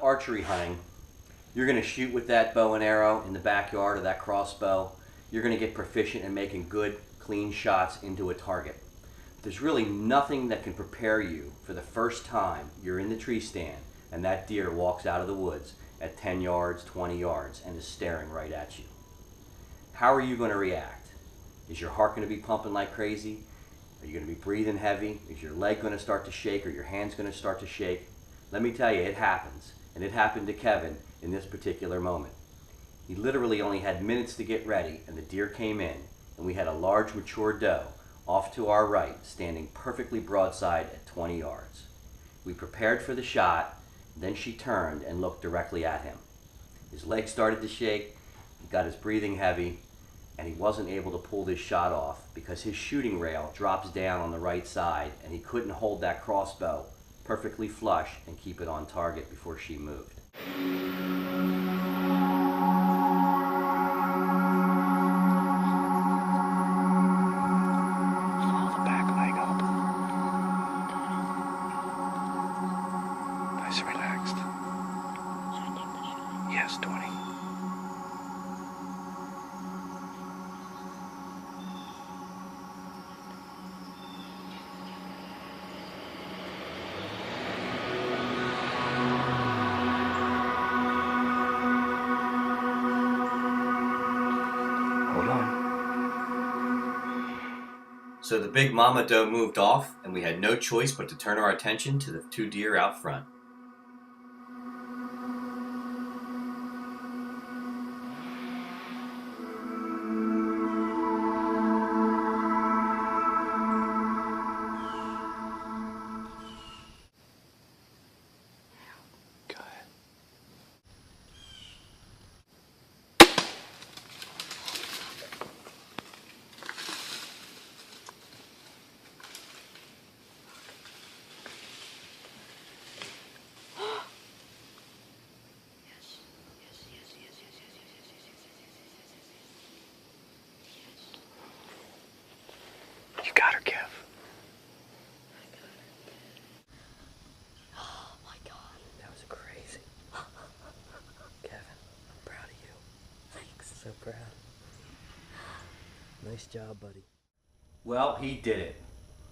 Archery hunting, you're going to shoot with that bow and arrow in the backyard or that crossbow. You're going to get proficient in making good, clean shots into a target. There's really nothing that can prepare you for the first time you're in the tree stand and that deer walks out of the woods at 10 yards, 20 yards, and is staring right at you. How are you going to react? Is your heart going to be pumping like crazy? Are you going to be breathing heavy? Is your leg going to start to shake or your hand's going to start to shake? Let me tell you, it happens. And it happened to Kevin in this particular moment. He literally only had minutes to get ready, and the deer came in, and we had a large mature doe off to our right, standing perfectly broadside at 20 yards. We prepared for the shot, then she turned and looked directly at him. His legs started to shake, he got his breathing heavy, and he wasn't able to pull this shot off because his shooting rail drops down on the right side, and he couldn't hold that crossbow perfectly flush and keep it on target before she moved. Nice, relaxed. Yes, 20. Hold on. So the big mama doe moved off, and we had no choice but to turn our attention to the two deer out front. Go ahead. You got her, Kev. Oh my God. That was crazy. Kevin, I'm proud of you. Thanks. So proud. Nice job, buddy. Well, he did it.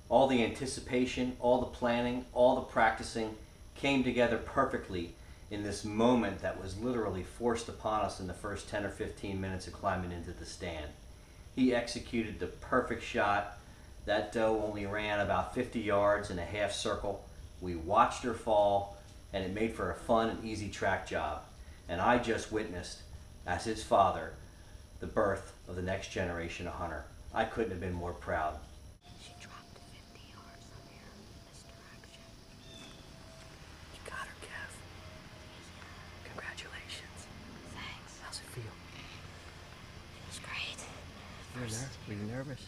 All the anticipation, all the planning, all the practicing came together perfectly in this moment that was literally forced upon us in the first 10 or 15 minutes of climbing into the stand. He executed the perfect shot. That doe only ran about 50 yards in a half circle. We watched her fall, and it made for a fun and easy track job. And I just witnessed, as his father, the birth of the next generation of hunter. I couldn't have been more proud. She dropped 50 yards from here, this direction. You got her, Kev. Congratulations. Thanks. How's it feel? Feels great. Were you nervous?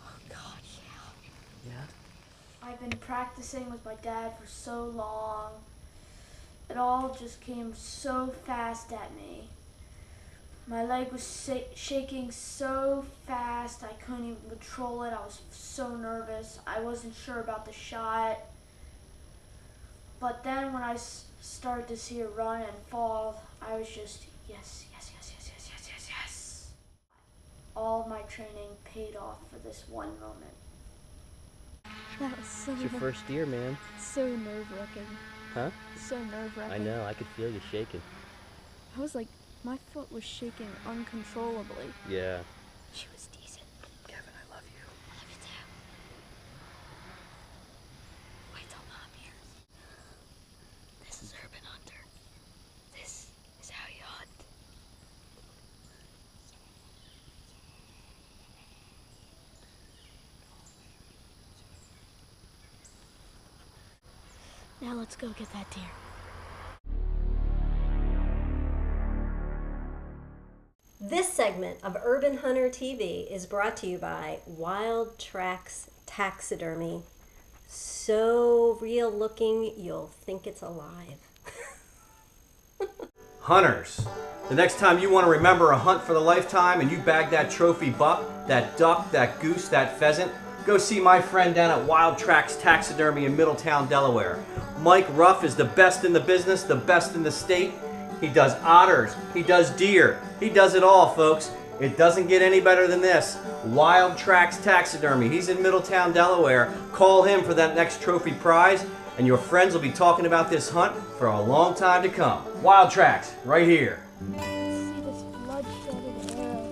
Oh God, yeah. Yeah? I've been practicing with my dad for so long. It all just came so fast at me. My leg was shaking so fast I couldn't even control it. I was so nervous. I wasn't sure about the shot. But then when I started to see her run and fall, I was just, yes, yes, yes, yes, yes, yes, yes, yes. All my training paid off for this one moment. That was so, It's your first deer, man. so nerve-wracking. Huh? So nerve-wracking. I know, I could feel you shaking. I was like, my foot was shaking uncontrollably. Yeah. She was decent. Kevin, I love you. I love you too. Wait till Mom hears. This is Urban Hunter. This is how you hunt. Now let's go get that deer. This segment of Urban Hunter TV is brought to you by Wild Tracks Taxidermy. So real looking, you'll think it's alive. Hunters, the next time you want to remember a hunt for the lifetime and you bag that trophy buck, that duck, that goose, that pheasant, go see my friend down at Wild Tracks Taxidermy in Middletown, Delaware. Mike Ruff is the best in the business, the best in the state. He does otters, he does deer, he does it all, folks. It doesn't get any better than this. Wild Tracks Taxidermy. He's in Middletown, Delaware. Call him for that next trophy prize, and your friends will be talking about this hunt for a long time to come. Wild Tracks, right here. See this blood-shedded arrow.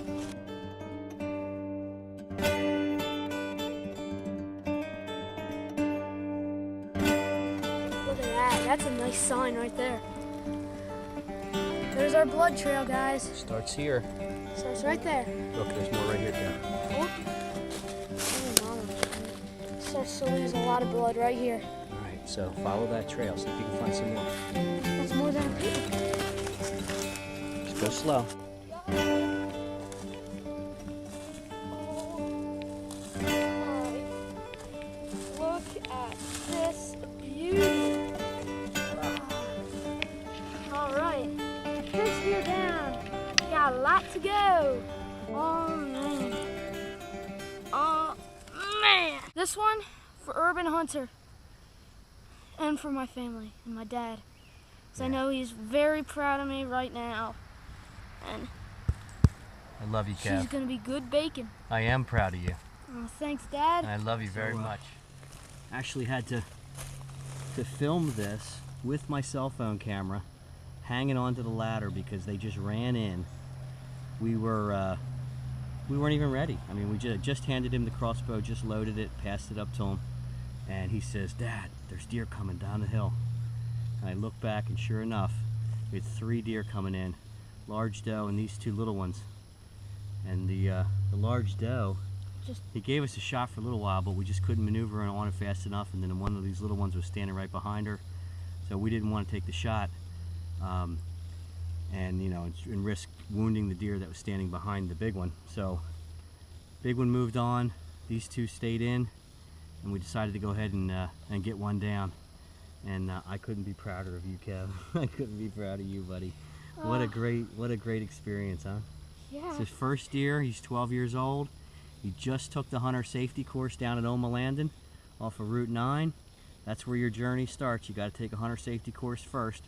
Look at that. That's a nice sign right there. There's our blood trail, guys. Starts here. Starts right there. Look, there's more right here, Kev. Oh, mama. Starts to lose a lot of blood right here. All right, so follow that trail. See if you can find some more. That's more than a peep. Just go slow. Look at this beauty. All right, first deer down. We got a lot to go. Oh man. Oh man. This one for Urban Hunter and for my family and my dad. Because I know he's very proud of me right now. And I love you, she's Kev. gonna be good bacon. I am proud of you. Oh, thanks, Dad. And I love you very much. Actually had to film this with my cell phone camera, hanging onto the ladder because they just ran in. We weren't even ready. I mean, we just handed him the crossbow, just loaded it, passed it up to him, and he says, "Dad, there's deer coming down the hill." And I look back, and sure enough, we had 3 deer coming in, large doe and these 2 little ones. And the large doe, he gave us a shot for a little while, but we just couldn't maneuver on it fast enough, and then one of these little ones was standing right behind her, so we didn't want to take the shot and risk wounding the deer that was standing behind the big one. So big one moved on, these 2 stayed in, and we decided to go ahead and get one down. And I couldn't be prouder of you, Kev. I couldn't be proud of you, buddy. What a great experience, huh? Yeah. It's his first deer. He's 12 years old. He just took the hunter safety course down at Omalandon off of Route 9. That's where your journey starts. You got to take a hunter safety course first,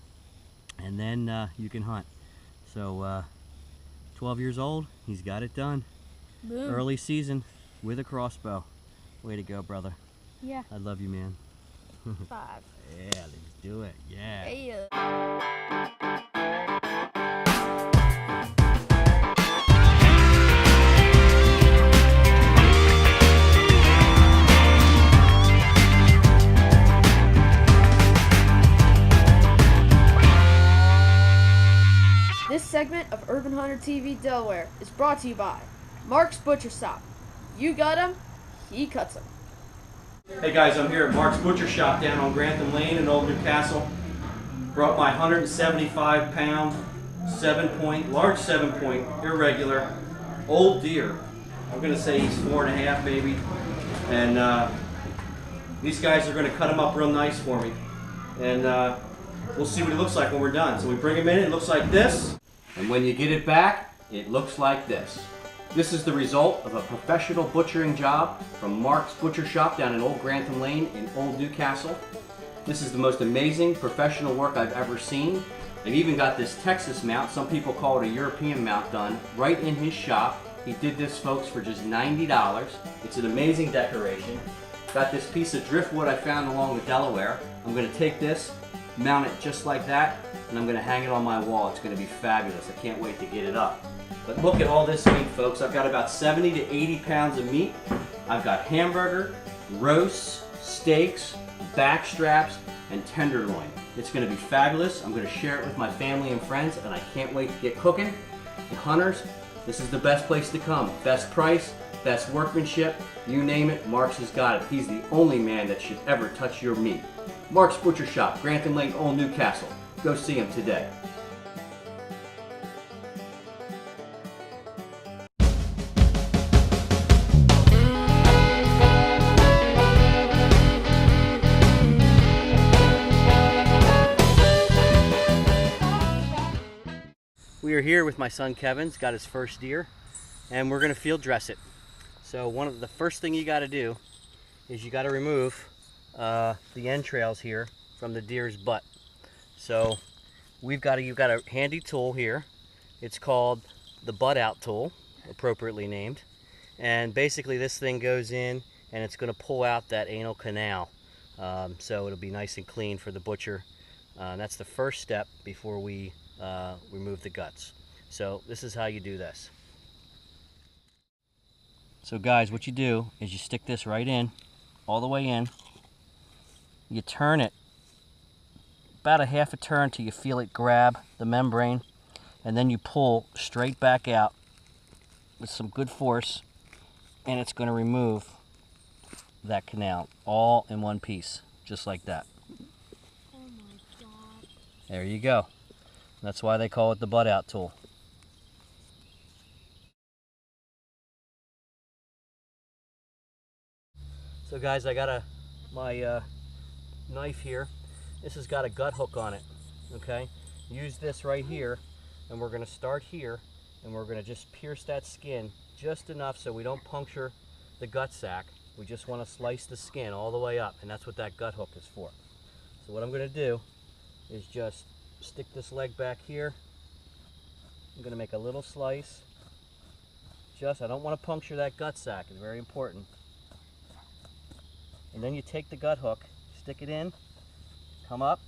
and then you can hunt. So 12 years old, he's got it done. Boom. Early season with a crossbow. Way to go, brother. Yeah. I love you, man. 5. Yeah, let's do it. Yeah. Hey. This segment of Urban Hunter TV Delaware is brought to you by Mark's Butcher Shop. You got him, he cuts him. Hey guys, I'm here at Mark's Butcher Shop down on Grantham Lane in Old Newcastle. Brought my 175-pound, 7-point, large 7-point, irregular, old deer. I'm gonna say he's 4.5 maybe. And these guys are gonna cut him up real nice for me. And we'll see what it looks like when we're done. So we bring him in, it looks like this. And when you get it back, it looks like this. This is the result of a professional butchering job from Mark's Butcher Shop down in Old Grantham Lane in Old Newcastle. This is the most amazing professional work I've ever seen. They've even got this Texas mount, some people call it a European mount, done right in his shop. He did this, folks, for just $90. It's an amazing decoration. Got this piece of driftwood I found along the Delaware. I'm going to take this, mount it just like that, and I'm going to hang it on my wall. It's going to be fabulous. I can't wait to get it up. But look at all this meat, folks. I've got about 70 to 80 pounds of meat. I've got hamburger, roasts, steaks, back straps, and tenderloin. It's going to be fabulous. I'm going to share it with my family and friends, and I can't wait to get cooking. And hunters, this is the best place to come. Best price, best workmanship, you name it, Mark's has got it. He's the only man that should ever touch your meat. Mark's Butcher Shop, Grantham Lane, Old Newcastle. Go see him today. We are here with my son Kevin's got his first deer, and we're going to field dress it. So the first thing you got to do is you got to remove the entrails here from the deer's butt. So you've got a handy tool here. It's called the butt out tool, appropriately named. And basically this thing goes in and it's going to pull out that anal canal. So it'll be nice and clean for the butcher. That's the first step before we remove the guts. So this is how you do this. So guys, what you do is you stick this right in, all the way in. You turn it about a half a turn till you feel it grab the membrane, and then you pull straight back out with some good force, and it's going to remove that canal all in one piece, just like that. Oh my God. There you go. That's why they call it the butt out tool. So guys, I got my knife here. This has got a gut hook on it, okay? Use this right here, and we're gonna start here, and we're gonna just pierce that skin just enough so we don't puncture the gut sac. We just wanna slice the skin all the way up, and that's what that gut hook is for. So what I'm gonna do is just stick this leg back here. I'm gonna make a little slice. I don't wanna puncture that gut sac, it's very important. And then you take the gut hook, stick it in, come up,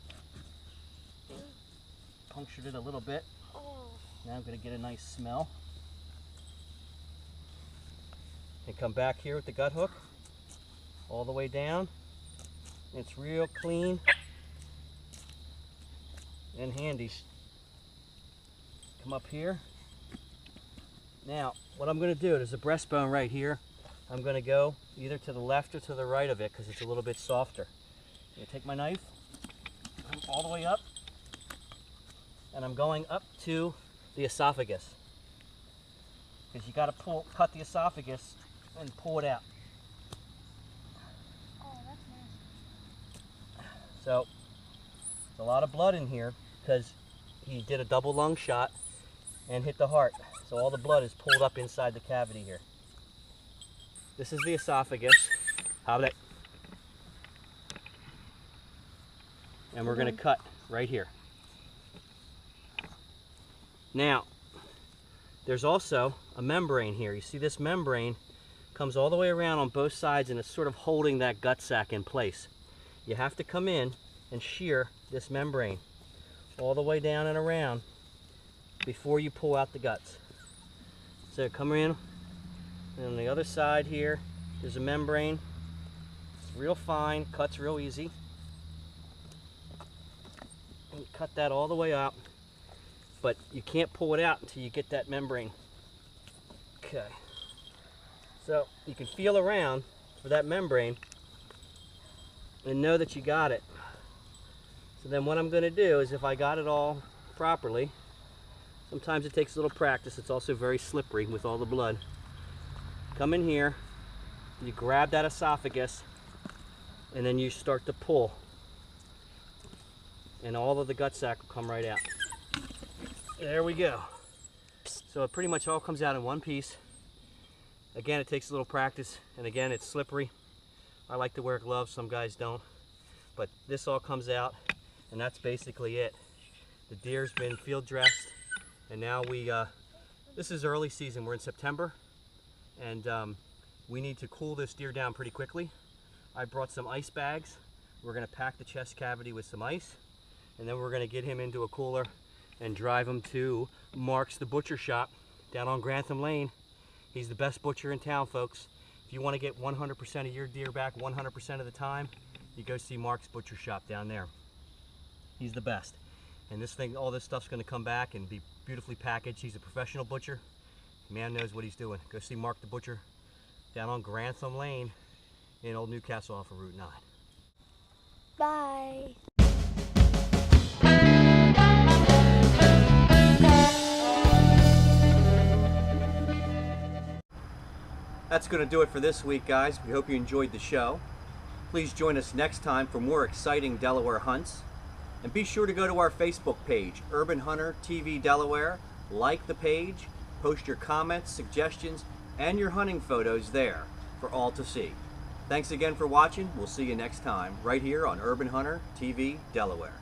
punctured it a little bit. Now I'm going to get a nice smell. And come back here with the gut hook, all the way down. It's real clean and handy. Come up here. Now, what I'm going to do, there's a breastbone right here. I'm going to go either to the left or to the right of it because it's a little bit softer. I'm going to take my knife, come all the way up, and I'm going up to the esophagus. Because you got to cut the esophagus and pull it out. Oh, that's nasty. So, there's a lot of blood in here because he did a double lung shot and hit the heart. So all the blood is pulled up inside the cavity here. This is the esophagus. And we're going to cut right here. Now, there's also a membrane here. You see this membrane comes all the way around on both sides and it's sort of holding that gut sac in place. You have to come in and shear this membrane all the way down and around before you pull out the guts. So come in. And on the other side here, there's a membrane. It's real fine, cuts real easy. And cut that all the way up, but you can't pull it out until you get that membrane. Okay. So you can feel around for that membrane and know that you got it. So then what I'm going to do is if I got it all properly, sometimes it takes a little practice. It's also very slippery with all the blood. Come in here, you grab that esophagus, and then you start to pull. And all of the gut sac will come right out. There we go. So it pretty much all comes out in one piece. Again, it takes a little practice, and again, it's slippery. I like to wear gloves, some guys don't. But this all comes out, and that's basically it. The deer's been field dressed, and now this is early season, we're in September. And we need to cool this deer down pretty quickly. I brought some ice bags. We're going to pack the chest cavity with some ice, and then we're going to get him into a cooler and drive him to Mark's the butcher shop down on Grantham Lane. He's the best butcher in town, folks. If you want to get 100% of your deer back 100% of the time, you go see Mark's butcher shop down there. He's the best. And this thing, all this stuff's going to come back and be beautifully packaged. He's a professional butcher. Man knows what he's doing. Go see Mark the Butcher down on Grantham Lane in Old Newcastle off of Route 9. Bye. That's going to do it for this week, guys. We hope you enjoyed the show. Please join us next time for more exciting Delaware hunts. And be sure to go to our Facebook page, Urban Hunter TV Delaware. Like the page. Post your comments, suggestions, and your hunting photos there for all to see. Thanks again for watching. We'll see you next time right here on Urban Hunter TV Delaware.